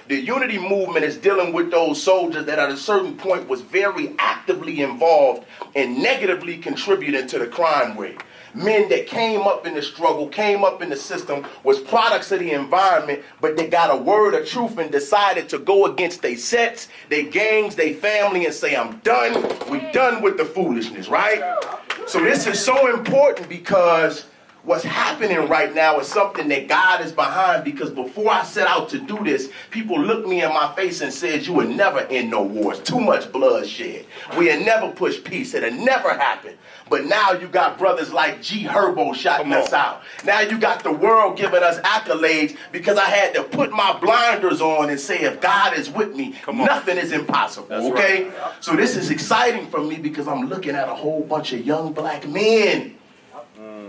The unity movement is dealing with those soldiers that at a certain point was very actively involved and negatively contributing to the crime wave. Men that came up in the struggle, came up in the system, was products of the environment, but they got a word of truth and decided to go against their sets, their gangs, their family, and say, I'm done. We done with the foolishness, right? So this is so important because what's happening right now is something that God is behind, because before I set out to do this, people looked me in my face and said, you would never end no wars. Too much bloodshed. We had never pushed peace. It had never happened. But now you got brothers like G Herbo shouting us out. Now you got the world giving us accolades because I had to put my blinders on and say, if God is with me, nothing is impossible, okay? Right. So this is exciting for me because I'm looking at a whole bunch of young black men.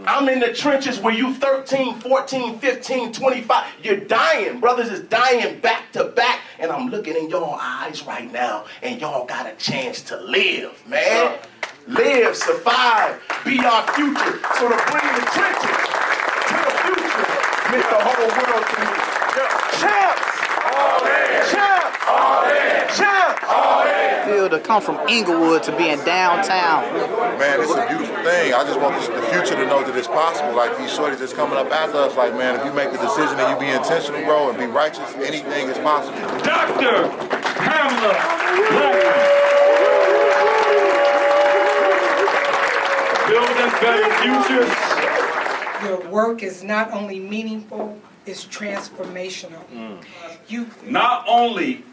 I'm in the trenches where you 13, 14, 15, 25. You're dying. Brothers is dying back to back. And I'm looking in your eyes right now. And y'all got a chance to live, man. Live, survive, be our future. So to bring the trenches to the future meant the whole world to me. Champs! All in! Champs! All in! Champs! All in! Feel to come from Inglewood to being downtown. Man, it's a beautiful thing. I just want the future to know that it's possible. Like these shorties that's coming up after us, like, man, if you make the decision and you be intentional, bro, and be righteous, anything is possible. Dr. Pamela Blackman. Building better futures. Your work is not only meaningful, it's transformational. Not only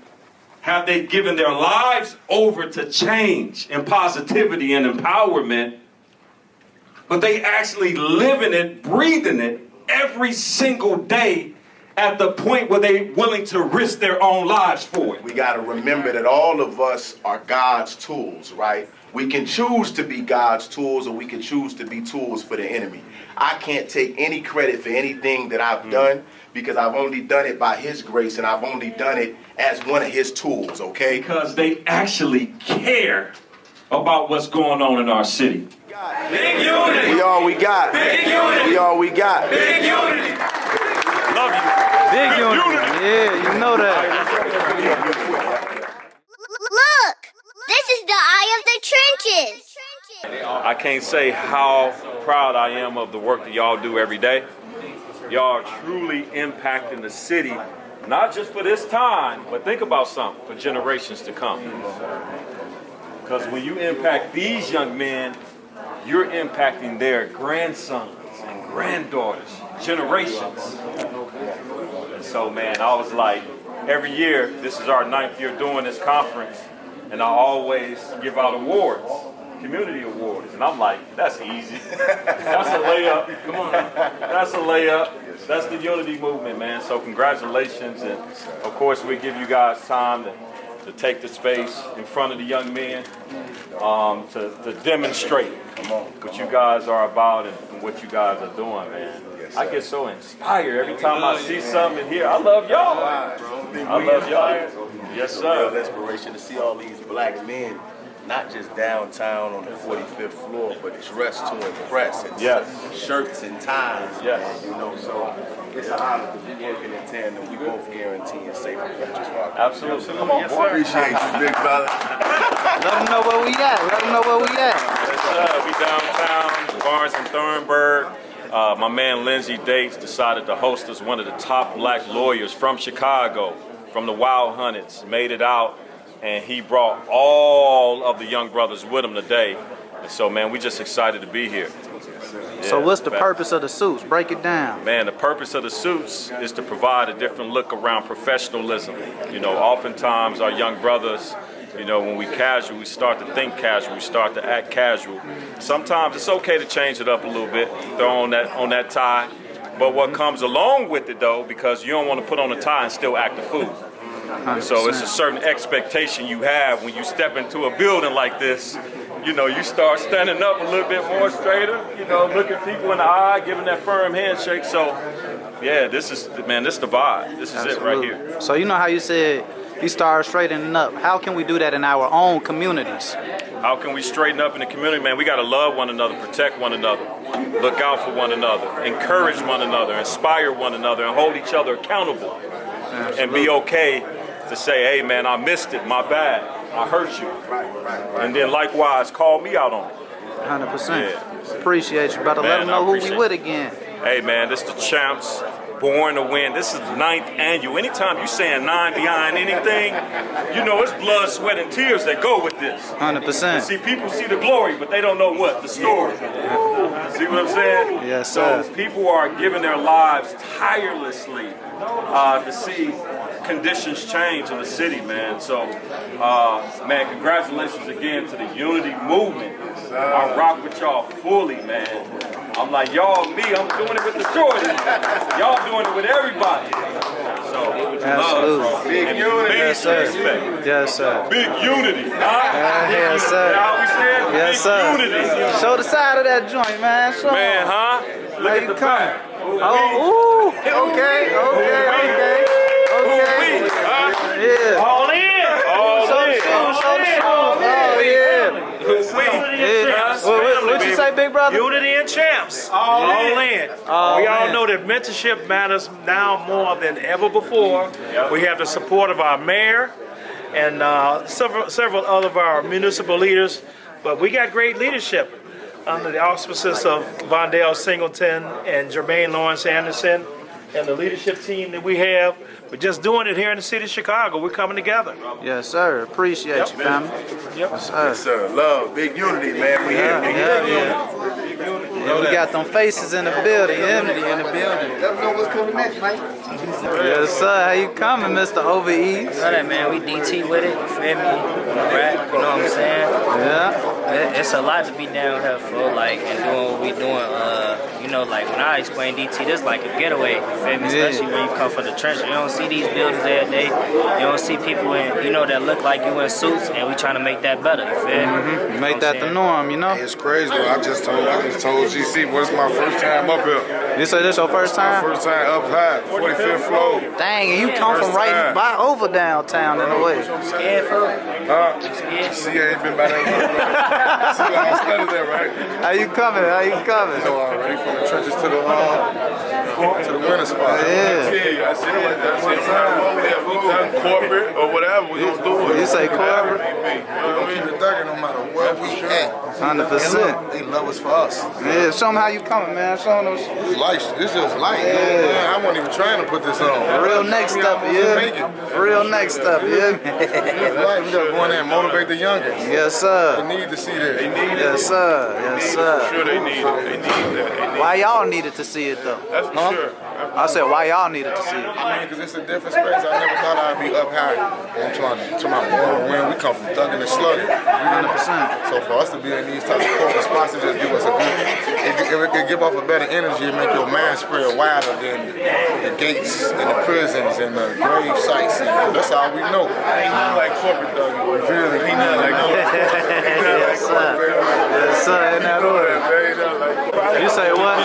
have they given their lives over to change and positivity and empowerment, but they actually living it, breathing it every single day at the point where they're willing to risk their own lives for it. We got to remember that all of us are God's tools, right? We can choose to be God's tools, or we can choose to be tools for the enemy. I can't take any credit for anything that I've done because I've only done it by His grace, and I've only done it as one of His tools, okay? Because they actually care about what's going on in our city. Big unity! We all we got. Big unity! We all we got. Big unity! Love you. Big unity. Yeah, you know that. Look! This is the eye of the trenches. I can't say how proud I am of the work that y'all do every day. Y'all are truly impacting the city, not just for this time, but think about something, for generations to come. Because when you impact these young men, you're impacting their grandsons and granddaughters, generations. And so, man, I was like, every year, this is our 9th year doing this conference, and I always give out awards, community awards, and I'm like, that's easy. That's a layup. Come on. That's a layup. That's the unity movement, man. So congratulations, and of course we give you guys time to take the space in front of the young men to demonstrate what you guys are about and what you guys are doing, man. I get so inspired every time I see something in here. I love y'all. I love y'all. Yes, sir. Real inspiration to see all these black men, not just downtown on the 45th floor, but dressed to impress. And shirts and ties. Yes. You know, so it's an honor to be working in tandem. We both guarantee a safer futures for our Absolutely. Come on, yes, boy. Appreciate you, big brother. Let them know where we at. Let them know where we at. Yes, sir. We downtown, Barnes and Thornburg. My man Lindsay Dates decided to host us, one of the top black lawyers from Chicago, from the Wild Hunteds, made it out, and he brought all of the young brothers with him today. And so, man, we just excited to be here. So what's the purpose of the suits? Break it down. Man, the purpose of the suits is to provide a different look around professionalism. You know, oftentimes our young brothers, you know, when we casual, we start to think casual, we start to act casual. Sometimes it's okay to change it up a little bit, throw on that tie. But what comes along with it, though, because you don't want to put on a tie and still act a fool. 100%. So it's a certain expectation you have when you step into a building like this. You know, you start standing up a little bit more straighter, you know, looking people in the eye, giving that firm handshake. So, yeah, this is the vibe. This is it right here. So you know how you said you start straightening up. How can we do that in our own communities? How can we straighten up in the community? Man, we got to love one another, protect one another, look out for one another, encourage one another, inspire one another, and hold each other accountable. and be okay to say, hey man, I missed it, my bad, I hurt you. And then likewise, call me out on it. 100%. Appreciate you, brother. Man, Let them know I who we appreciate with it. again. Hey man, this the champs, born to win. This is the 9th annual. Anytime you saying 9 behind anything, you know it's blood, sweat, and tears that go with this. 100%. See, people see the glory, but they don't know what? The story. See what I'm saying? Yes, sir. So people are giving their lives tirelessly to see conditions change in the city, man. So, man, congratulations again to the Unity movement. I rock with y'all fully, man. I'm like, y'all, me, I'm doing it with the Jordans. Y'all doing it with everybody. So, Absolutely. love, bro. Big unity. Yes, sir. Respect. Yes, sir. Big unity. Huh? Yes, sir. How we said? Yes, Big sir. unity. Show the side of that joint, man. Show Man, 'em. huh? Look How at you the coming? back. Oh, ooh. Okay. Yeah. All in. All Show the in. shoes. Show the shoes. Oh, yeah. Yeah. What you say, big brother? Unity and champs, all in. Oh, We all man. know that mentorship matters now more than ever before. We have the support of our mayor and several other of our municipal leaders, but we got great leadership under the auspices of Vondell Singleton and Jermaine Lawrence Anderson and the leadership team that we have. We're just doing it here in the city of Chicago. We're coming together. Yes, sir. Appreciate you, family. Yep. Yes, sir. Sir, love, big unity, man. We here. Yeah, we got them faces in the building. Unity in the building. Let me know what's coming next, man. Yes, sir. How you coming, Mr. Overease? Know that, man, we DT with it, you feel me? Rap, you know what I'm saying? Yeah. It's a lot to be down here for, like, and doing what we doing. You know, like, when I explain DT, this like a getaway, you feel me? Especially when you come from the trench. You don't see these buildings every day. You don't see people in, you know, that look like you in suits, and we trying to make that better, you feel me? Make that the norm, you know? It's crazy, bro. I just told GC, well, it's my first time up here. You say this your first time? My first time up high, 45th floor. Dang, and you come from right by over downtown in a way. Scared for it? Huh? See, I ain't been by that way. See, I studied that, right? How you coming? How you coming? You know already, from the trenches to the winter spot. Yeah. I said, corporate or whatever, we gonna do it. You say corporate? We gonna keep it thugging no matter where we at. 100%. They love us for us. Yeah, show them how you coming, man. Show them those. It's just light. Man, I wasn't even trying to put this on. Real next up, yeah. Real next up, yeah. It's light. We gotta go in there and motivate the youngest. Yes, sir. They need to see that. Yes, sir. Yes, sir. Sure, they need it. They need that. Why y'all needed to see it though? That's for sure. I said, why y'all needed to see it? I mean, because it's a different space. I never thought I'd be up high. To my born when we come from thugging and slugging. 100%. So for us to be in these types of corporate spots, it just give us a good, it can give off a better energy and make your mind spread wider than the gates and the prisons and the grave sites. And that's all we know. Ain't nothing like corporate thugging. We feel it. Ain't nothing like Yes, sir. Yes, sir. In that order. You say what?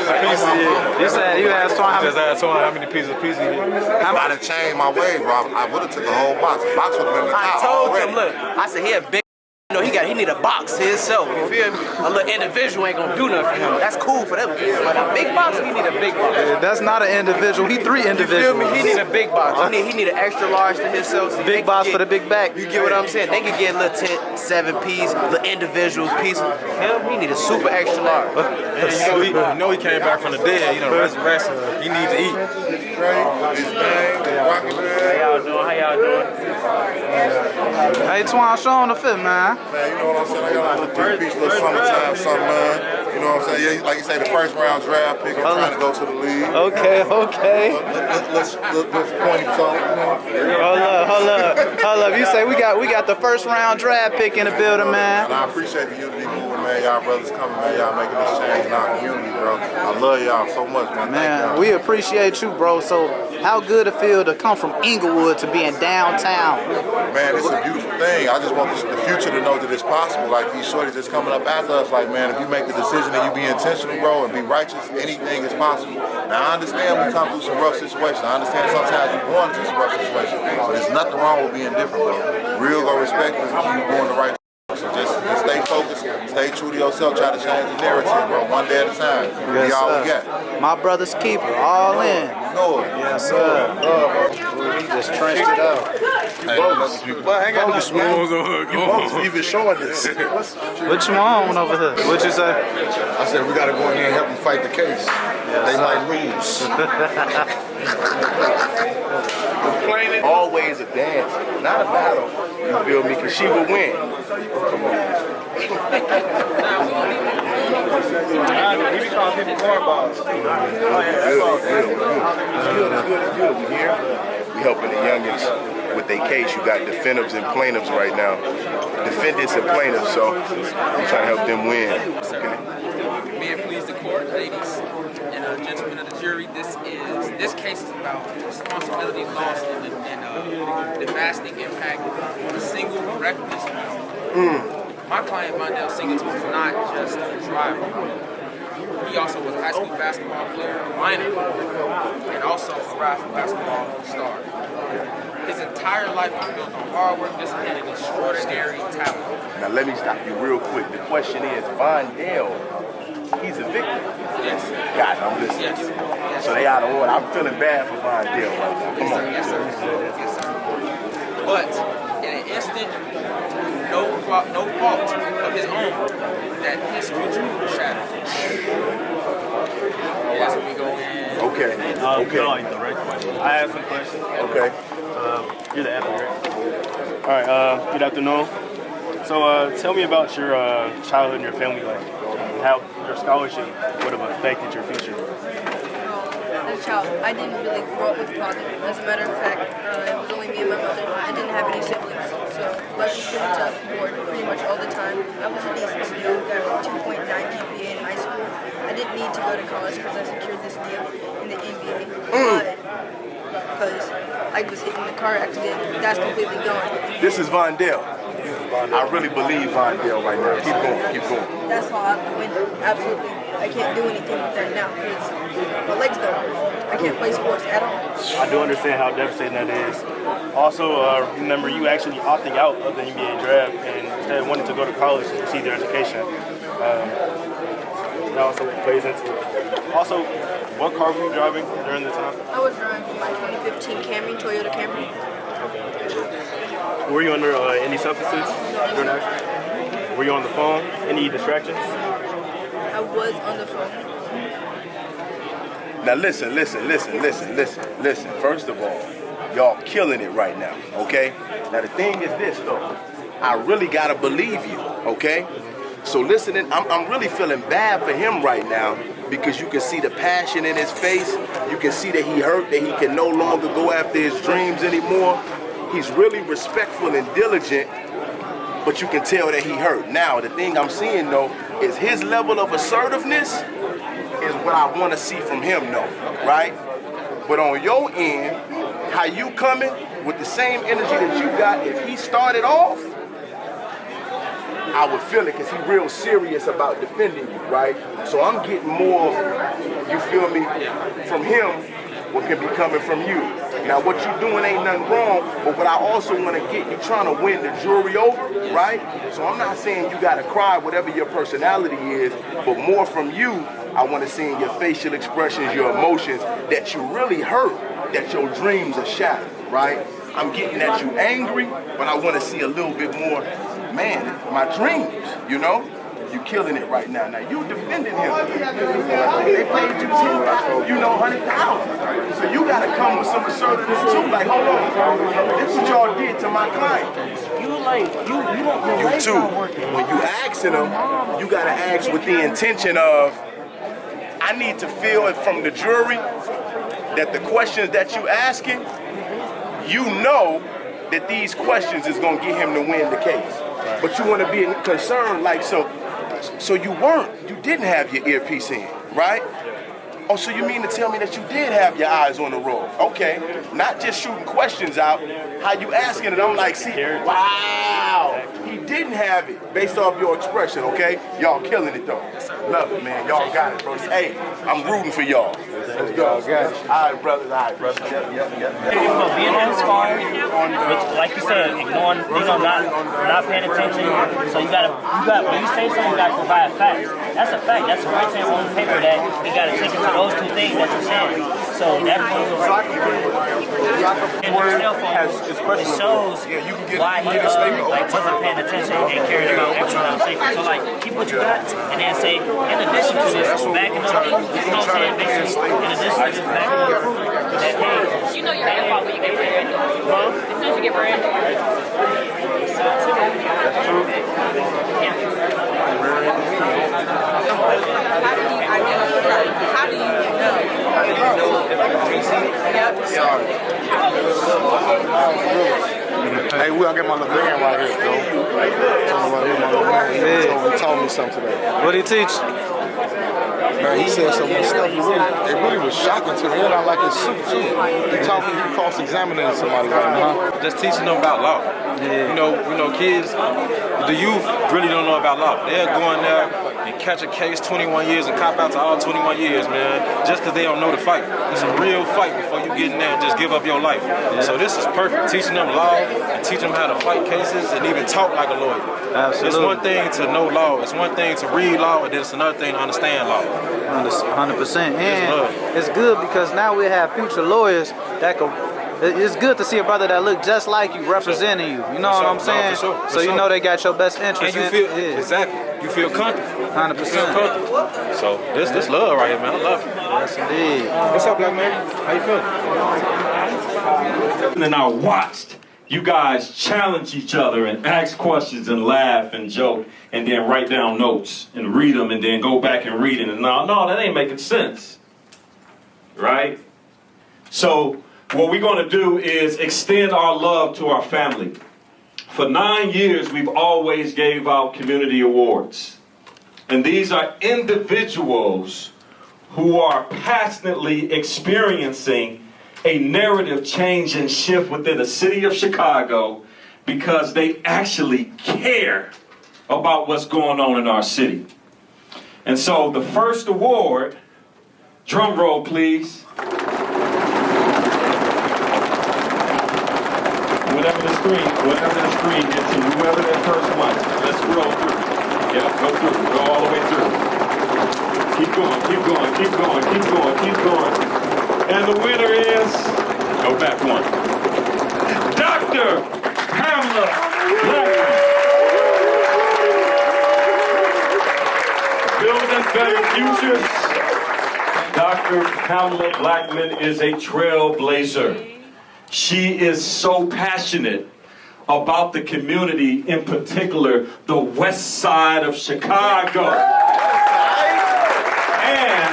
You said you asked Twan how many pieces of pizza he I done changed my ways, bro. I would have took a whole box. The box would have been in the I top told already. him, look, I said he a big, you know, he need a box to himself, you feel me? A little individual ain't gonna do nothing for him. That's cool for them. But a big box, he need a big box. That's not an individual. He three You feel me? individuals. He need a big box. He need an extra large to himself. So Big box for the big back. You get what I'm saying? They could get a little 10, 7 piece, little individual piece. Him, he need a super extra large. You know he came back from the dead, you know, resurrection. He needs to eat. How y'all doing? How y'all doing? Hey, Twan, show him the fit, man. Man, you know what I'm saying? I got a little three-piece, little summertime, something, man. You know what I'm saying? Yeah, like you say, the first round draft pick. I'm trying to go to the league. Okay. Let's point so, you know. Hold up. You say we got the first round draft pick in the building, man. And I appreciate the unity movement, man. Y'all brothers coming, man. Y'all making this change in our community, bro. I love y'all so much, man. Thank Man, y'all. we appreciate you, bro. So, how good it feel to come from Inglewood to being downtown? Man, it's a beautiful thing. I just want the future to know that it's possible. Like these shorties that's coming up after us, like, man, if you make the decision and you be intentional, bro, and be righteous, anything is possible. Now, I understand we come through some rough situations. I understand sometimes you're going through some rough situations. But there's nothing wrong with being different, bro. Real go respect you doing the right thing. So just stay focused, stay true to yourself, try to change the narrative, bro, one day at a time. Yes, We all sir. we got. My brother's keeper, all in. You know it. Yes, sir. Just trenched it out. Well, I ain't got no smooth on even showing this. What you on over here? What'd you say? I said we gotta go in there and help them fight the case. They might lose. Complaining always a dance, not a battle. You feel me? Cause she will win. He be calling people cornballs. Good. We here. We helping the youngins with their case. You got defendants and plaintiffs right now. Defendants and plaintiffs, so I'm trying to help them win. Okay. May it please the court, ladies and gentlemen of the jury, this case is about responsibility lost and the devastating impact of a single reckless move. My client, Mondale Singleton, was not just a driver. He also was a high school basketball player, a minor, and also a raffle basketball star. His entire life was built on hard work, discipline, and extraordinary talent. Now let me stop you real quick. The question is, Vondale, he's a victim. Yes. God, I'm listening. Yes. So they out of order. I'm feeling bad for Vondale right now. Come on. Yes, sir. Yes, sir. But in an instant, no fault of his own, that his future was shattered. Yes, we go in. Okay. I have some questions. Okay. You're the athlete, right? All right. Good afternoon. So, tell me about your childhood and your family life, and how your scholarship would have affected your future. As a child, I didn't really grow up with a father. As a matter of fact, it was only me and my mother. I didn't have any siblings, so life was pretty tough, bored pretty much all the time. I was a decent student, got a 2.9 GPA in high school. I didn't need to go to college because I secured this deal in the NBA. But because I was hit in the car accident, that's completely gone. This is Vondale. I really believe Vondale right now. Keep going. That's all out the window. Absolutely. I can't do anything with that now because my legs don't work. I can't play sports at all. I do understand how devastating that is. Also, remember you actually opting out of the NBA draft and instead wanting to go to college to receive your education. That also plays into it. Also, what car were you driving during the time? I was driving my 2015 Camry, Toyota Camry. Were you under any substances during that? Were you on the phone? Any distractions? I was on the phone. Now listen. First of all, y'all killing it right now, okay? Now the thing is this though, I really gotta believe you, okay? So listening, I'm really feeling bad for him right now because you can see the passion in his face. You can see that he hurt, that he can no longer go after his dreams anymore. He's really respectful and diligent, but you can tell that he hurt. Now, the thing I'm seeing though is his level of assertiveness is what I want to see from him though, right? But on your end, how you coming with the same energy that you got, if he started off, I would feel it because he's real serious about defending you, right? So I'm getting more, you feel me, from him, what can be coming from you. Now what you doing ain't nothing wrong, but what I also want to get, you trying to win the jury over, right? So I'm not saying you got to cry, whatever your personality is, but more from you, I want to see in your facial expressions, your emotions, that you really hurt, that your dreams are shattered, right? I'm getting that you angry, but I want to see a little bit more, man, my dreams, you know? You killing it right now. Now you defending him. They paid you 10,000, you know, 100,000. So you gotta come with some assertiveness too. Like, hold on, this is what y'all did to my client. You too. When you asking them, you gotta ask with the intention of, I need to feel it from the jury that the questions that you asking, you know that these questions is gonna get him to win the case. But you wanna be concerned, like, so you didn't have your earpiece in, right? Oh, so you mean to tell me that you did have your eyes on the road? Okay, not just shooting questions out, how you asking it, I'm like, see, wow, he didn't have it based off your expression, okay? Y'all killing it though. Love it, man, y'all got it, bro. Hey, I'm rooting for y'all. Let's go. All right, brothers, Yep. Being inspired, which, like you said, ignoring, not paying attention. So you got when you say something, you got to provide facts. That's a fact. That's written on paper that you got to take into those two things that you're saying. So that it shows why he like wasn't paying attention and cared about external safety. So like keep what you got and then say in addition to this backing up, you know what I'm saying, basically in addition to just backing up that hey, You know your fault when you get brand new. As soon as you get brand new. That's true. How do you know? Hey, we'll get my little man right here, Joe. He taught me something today. What did he teach? Man, he said so much stuff. It really was shocking to me, and I like his suit too. He talking, he cross-examining somebody right now. Just teaching them about law. Yeah. You know, kids, the youth really don't know about law. They'll go in there and catch a case 21 years and cop out to all 21 years, man, just because they don't know the fight. It's a real fight before you get in there and just give up your life. Yeah. So this is perfect, teaching them law and teaching them how to fight cases and even talk like a lawyer. Absolutely. It's one thing to know law. It's one thing to read law, and then it's another thing to understand law. 100%. And it's good because now we have future lawyers that could. It's good to see a brother that look just like you representing you. You know what I'm saying? So you know they got your best interest. And you feel exactly. You feel comfortable. 100%. You feel comfortable. So this love right here, man. I love it. Yes, indeed. What's up, black man? How you feeling? And I watched you guys challenge each other and ask questions and laugh and joke and then write down notes and read them and then go back and read it. And no, that ain't making sense. Right? So what we're going to do is extend our love to our family. For 9 years, we've always gave out community awards. And these are individuals who are passionately experiencing a narrative change and shift within the city of Chicago because they actually care about what's going on in our city. And so the first award, drum roll please. Whatever the screen gets to, whoever that first one, let's scroll through. Yeah, go through, go all the way through. Keep going, keep going, keep going, keep going, keep going. And the winner is, go back one, Dr. Pamela Blackman. Building Better Futures. Dr. Pamela Blackman is a trailblazer. She is so passionate about the community, in particular, the west side of Chicago. And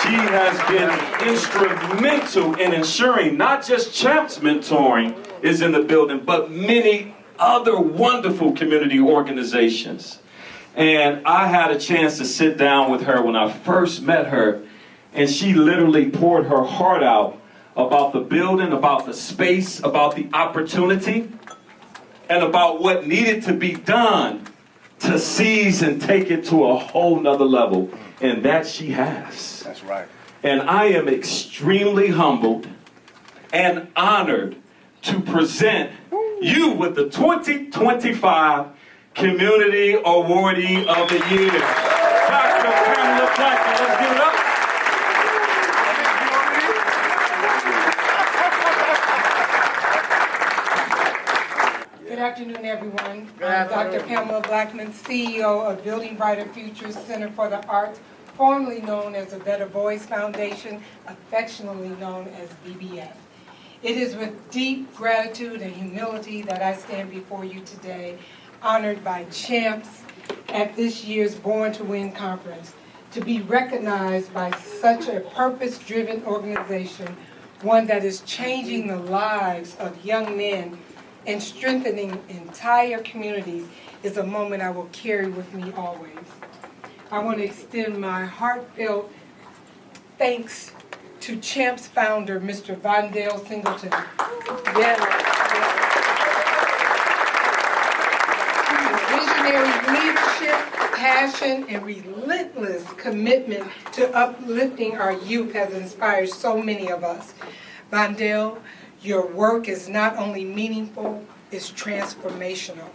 she has been instrumental in ensuring not just Champs Mentoring is in the building, but many other wonderful community organizations. And I had a chance to sit down with her when I first met her, and she literally poured her heart out about the building, about the space, about the opportunity, and about what needed to be done to seize and take it to a whole nother level. And that she has. That's right. And I am extremely humbled and honored to present you with the 2025 Community Awardee of the Year. Dr. Pamela Blackman, let's give it up. Good afternoon, everyone. I'm Dr. Pamela Blackman, CEO of Building Brighter Futures Center for the Arts, formerly known as the Better Boys Foundation, affectionately known as BBF. It is with deep gratitude and humility that I stand before you today, honored by champs at this year's Born to Win conference, to be recognized by such a purpose-driven organization, one that is changing the lives of young men and strengthening entire communities, is a moment I will carry with me always. I want to extend my heartfelt thanks to Champs founder, Mr. Vondale Singleton. Visionary leadership, passion, and relentless commitment to uplifting our youth has inspired so many of us. Vondale, your work is not only meaningful, it's transformational.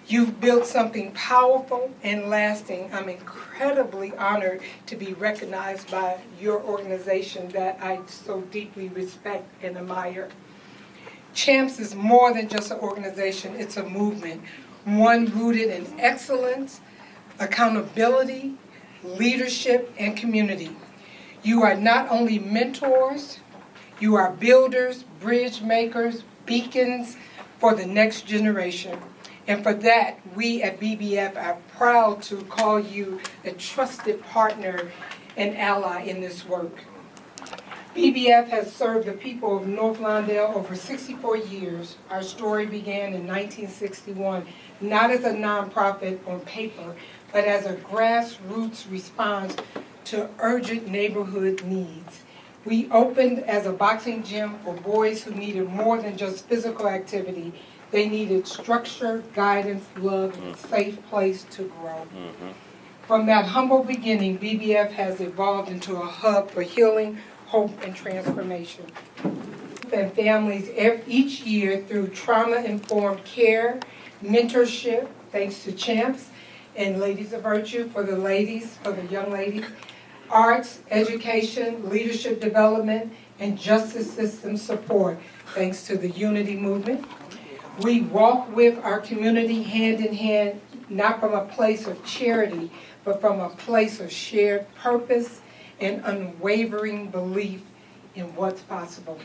You've built something powerful and lasting. I'm incredibly honored to be recognized by your organization that I so deeply respect and admire. Champs is more than just an organization, it's a movement, one rooted in excellence, accountability, leadership, and community. You are not only mentors, you are builders, bridge makers, beacons for the next generation. And for that, we at BBF are proud to call you a trusted partner and ally in this work. BBF has served the people of North Lawndale over 64 years. Our story began in 1961, not as a nonprofit on paper, but as a grassroots response to urgent neighborhood needs. We opened as a boxing gym for boys who needed more than just physical activity. They needed structure, guidance, love, and a safe place to grow. From that humble beginning, BBF has evolved into a hub for healing, hope, and transformation. And families each year through trauma-informed care, mentorship, thanks to Champs, and Ladies of Virtue for the ladies, for the young ladies, arts, education, leadership development, and justice system support, thanks to the Unity Movement. We walk with our community hand in hand, not from a place of charity, but from a place of shared purpose and unwavering belief in what's possible.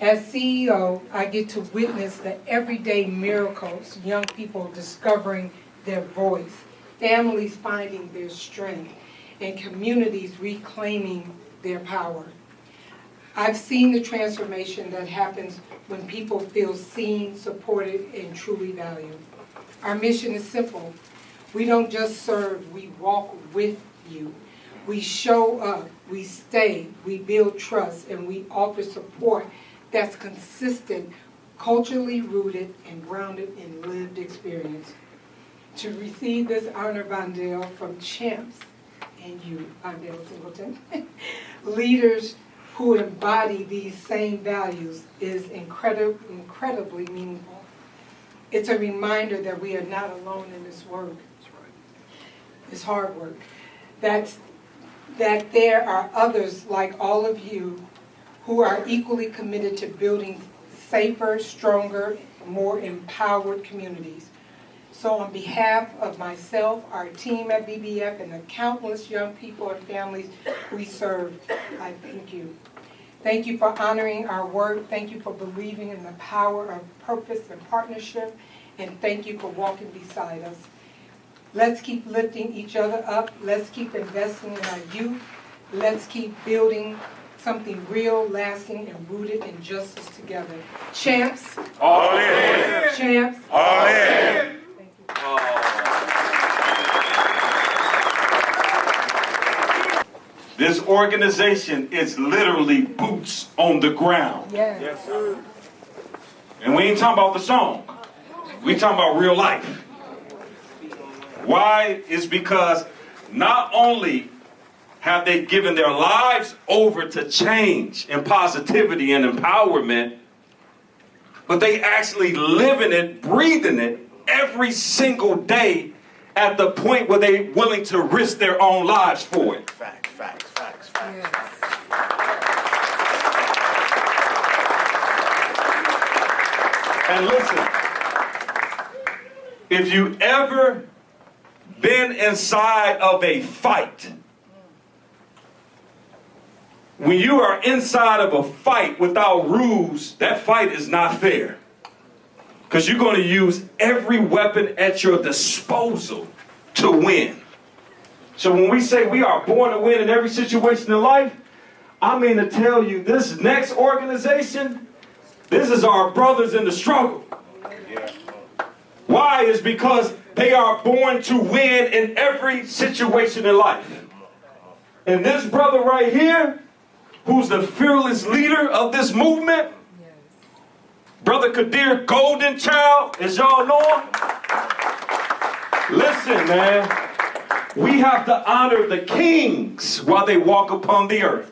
As CEO, I get to witness the everyday miracles, young people discovering their voice, families finding their strength, and communities reclaiming their power. I've seen the transformation that happens when people feel seen, supported, and truly valued. Our mission is simple. We don't just serve, we walk with you. We show up, we stay, we build trust, and we offer support that's consistent, culturally rooted, and grounded in lived experience. To receive this honor, Vondale, from Champs, and you, Vondale Singleton, leaders who embody these same values is incredibly meaningful. It's a reminder that we are not alone in this work. It's hard work. That there are others like all of you who are equally committed to building safer, stronger, more empowered communities. So on behalf of myself, our team at BBF, and the countless young people and families we serve, I thank you. Thank you for honoring our work. Thank you for believing in the power of purpose and partnership. And thank you for walking beside us. Let's keep lifting each other up. Let's keep investing in our youth. Let's keep building something real, lasting, and rooted in justice together. Champs. All in. Champs. All in. This organization is literally boots on the ground. Yes, sir. And we ain't talking about the song. We talking about real life. Why? It's because not only have they given their lives over to change and positivity and empowerment, but they actually living it, breathing it every single day at the point where they're willing to risk their own lives for it. Facts. Yes. And listen, if you ever been inside of a fight, when you are inside of a fight without rules, that fight is not fair. Because you're going to use every weapon at your disposal to win. So when we say we are born to win in every situation in life, I mean to tell you, this next organization, this is our brothers in the struggle. Why? Is because they are born to win in every situation in life. And this brother right here, who's the fearless leader of this movement, Brother Kadir Golden Child, as y'all know him. Listen, man, we have to honor the kings while they walk upon the earth.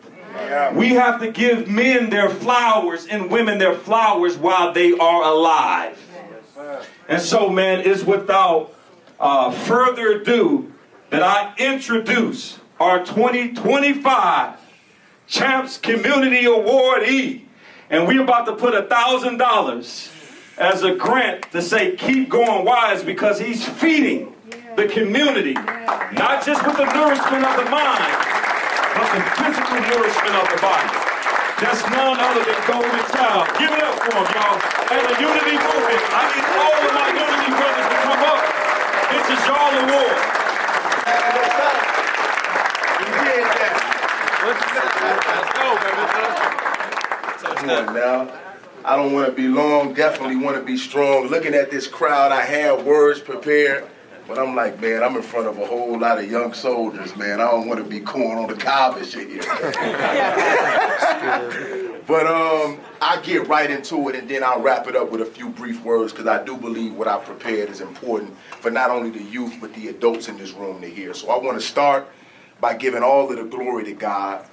We have to give men their flowers and women their flowers while they are alive. And so, man, it's without further ado that I introduce our 2025 Champs Community Awardee. And we're about to put $1,000 as a grant to say keep going wise, because he's feeding the community, not just with the nourishment of the mind, but the physical nourishment of the body. That's none other than Golden Child. Give it up for him, y'all. And the Unity Movement. I need all of my Unity brothers to come up. This is y'all award. Come on now. I don't want to be long, definitely want to be strong. Looking at this crowd, I had words prepared, but I'm like, man, I'm in front of a whole lot of young soldiers, man. I don't want to be corn on the cob and shit here. But I'll get right into it, and then I'll wrap it up with a few brief words, because I do believe what I prepared is important for not only the youth, but the adults in this room to hear. So I want to start by giving all of the glory to God.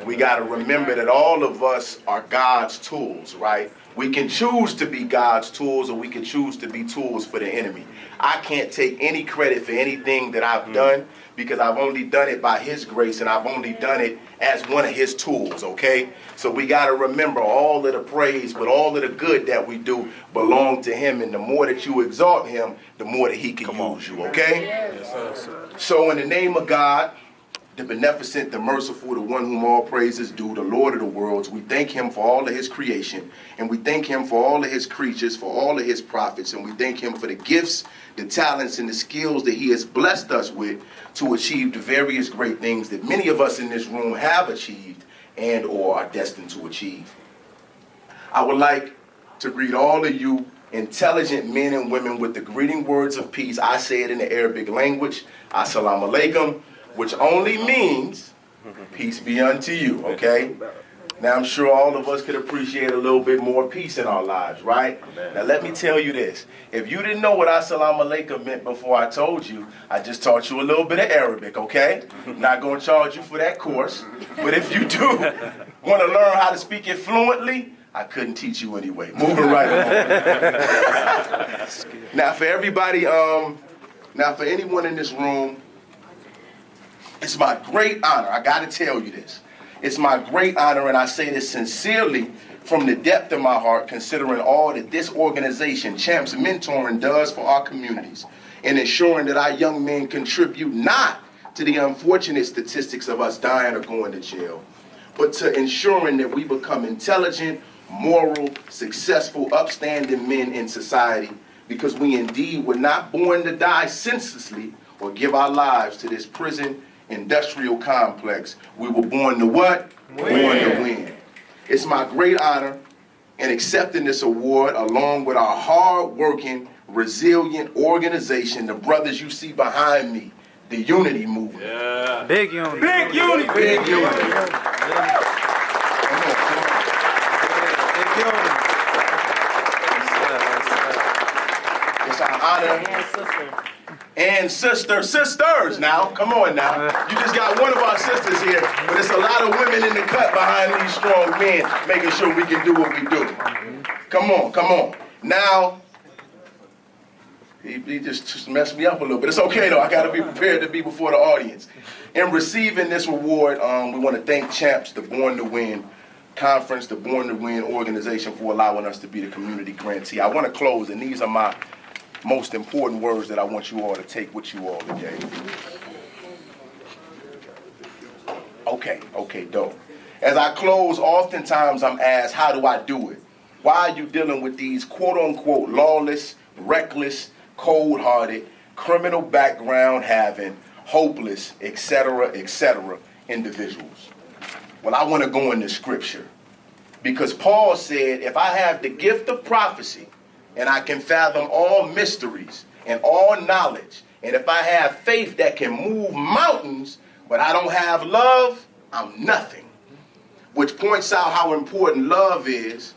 We got to remember that all of us are God's tools, right? We can choose to be God's tools, or we can choose to be tools for the enemy. I can't take any credit for anything that I've done, because I've only done it by his grace, and I've only done it as one of his tools, okay? So we got to remember all of the praise, but all of the good that we do belong to him, and the more that you exalt him, the more that he can use you, okay? Yes. So in the name of God, the beneficent, the merciful, the one whom all praises due, the Lord of the worlds, we thank him for all of his creation, and we thank him for all of his creatures, for all of his prophets, and we thank him for the gifts, the talents, and the skills that he has blessed us with to achieve the various great things that many of us in this room have achieved and or are destined to achieve. I would like to greet all of you intelligent men and women with the greeting words of peace. I say it in the Arabic language, Assalamu alaikum, which only means peace be unto you, okay? Now, I'm sure all of us could appreciate a little bit more peace in our lives, right? Now, let me tell you this. If you didn't know what Assalamu alaikum meant before I told you, I just taught you a little bit of Arabic, okay? Not going to charge you for that course. But if you do want to learn how to speak it fluently, I couldn't teach you anyway. Moving right along. Now, for everybody, now for anyone in this room, it's my great honor, I gotta tell you this. It's my great honor, and I say this sincerely from the depth of my heart, considering all that this organization, Champs Mentoring, does for our communities, and ensuring that our young men contribute not to the unfortunate statistics of us dying or going to jail, but to ensuring that we become intelligent, moral, successful, upstanding men in society, because we indeed were not born to die senselessly or give our lives to this prison industrial complex. We were born to what? Born to win. It's my great honor in accepting this award along with our hard-working, resilient organization, the brothers you see behind me, the Unity Movement. Yeah. Big Unity. Big Unity. Big Unity. It's our honor. And sisters now, come on now. You just got one of our sisters here, but it's a lot of women in the cut behind these strong men, making sure we can do what we do. Come on, come on. Now, he just messed me up a little bit. It's okay though, I gotta be prepared to be before the audience. In receiving this award, we wanna thank Champs, the Born to Win Conference, the Born to Win organization, for allowing us to be the community grantee. I wanna close, and these are my most important words that I want you all to take with you all today. Okay, dope. As I close, oftentimes I'm asked, how do I do it? Why are you dealing with these quote-unquote lawless, reckless, cold-hearted, criminal background having, hopeless, etc., individuals? Well, I want to go into scripture, because Paul said, if I have the gift of prophecy, and I can fathom all mysteries and all knowledge, and if I have faith that can move mountains, but I don't have love, I'm nothing. Which points out how important love is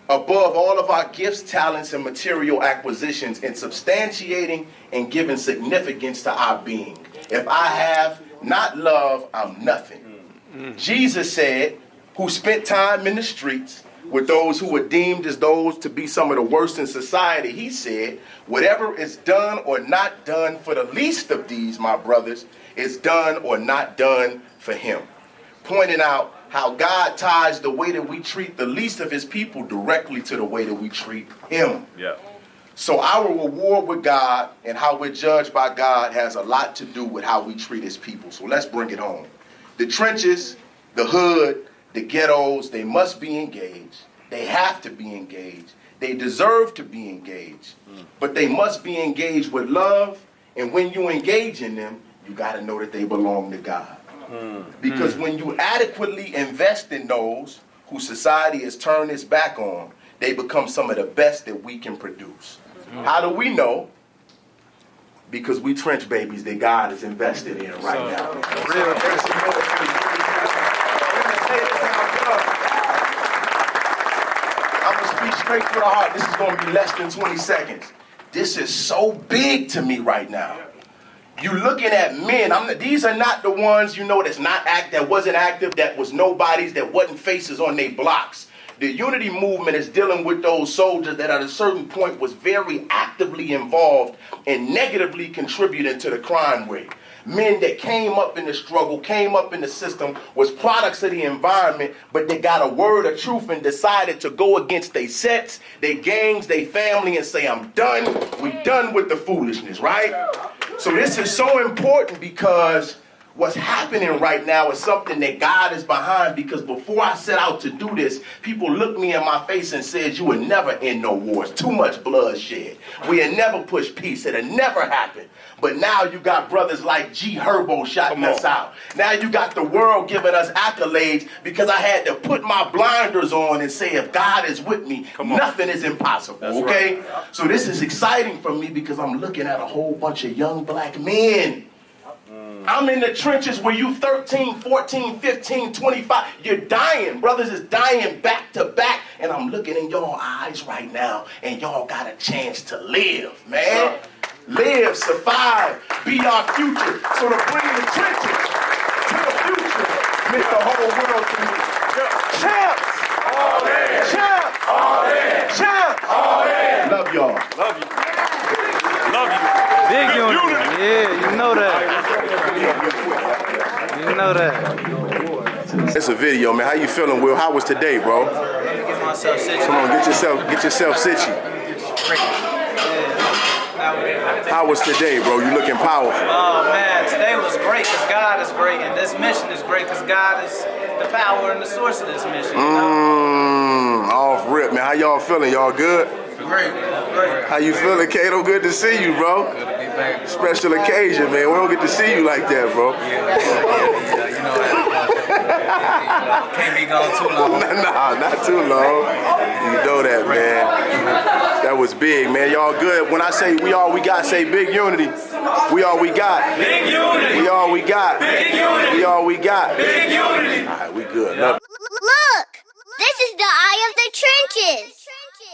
above all of our gifts, talents, and material acquisitions in substantiating and giving significance to our being. If I have not love, I'm nothing. Jesus said, who spent time in the streets, with those who were deemed as those to be some of the worst in society, he said, whatever is done or not done for the least of these, my brothers, is done or not done for him. Pointing out how God ties the way that we treat the least of his people directly to the way that we treat him. Yeah. So our reward with God and how we're judged by God has a lot to do with how we treat his people. So let's bring it home. The trenches, the hood, the ghettos, they must be engaged. They have to be engaged. They deserve to be engaged. But they must be engaged with love. And when you engage in them, you got to know that they belong to God. Because when you adequately invest in those who society has turned its back on, they become some of the best that we can produce. How do we know? Because we trench babies that God is invested in right now. I'm going to speak straight from the heart. This is going to be less than 20 seconds. This is so big to me right now. You looking at men. These are not the ones, that wasn't active, that was nobodies, that wasn't faces on their blocks. The unity movement is dealing with those soldiers that at a certain point was very actively involved and negatively contributing to the crime rate. Men that came up in the struggle, came up in the system, was products of the environment, but they got a word of truth and decided to go against their sets, their gangs, their family, and say, I'm done. We done with the foolishness, right? So this is so important because what's happening right now is something that God is behind, because before I set out to do this, people looked me in my face and said, you would never end no wars. Too much bloodshed. We had never pushed peace. It had never happened. But now you got brothers like G. Herbo shouting us out. Now you got the world giving us accolades because I had to put my blinders on and say, if God is with me, nothing is impossible, okay? Right. So this is exciting for me because I'm looking at a whole bunch of young black men. I'm in the trenches where you 13, 14, 15, 25. You're dying. Brothers is dying back to back. And I'm looking in your eyes right now. And y'all got a chance to live, man. Live, survive, be our future. So to bring the trenches to the future meant the whole world to me. Champs! All in! Champs! All in! Champs! All in! Love y'all. Love you. Love you. Big unity. Yeah, you know that. You know that. It's a video, man. How you feeling, Will? How was today, bro? Get myself situated. Come on, get yourself situated. How was today, bro? You looking powerful. Oh man, today was great because God is great, and this mission is great because God is the power and the source of this mission. Off rip, man. How y'all feeling? Y'all good? Great. How you feeling, Kato? Good to see you, bro. Good to be back. Special occasion, man. We don't get to see you like that, bro. Can't be gone too long. Nah, not too long. You know that, man. That was big, man. Y'all good. When I say we all we got, say big unity. We all we got. Big unity. We all we got. Big unity. We all we got. Big unity. All right, we good. Love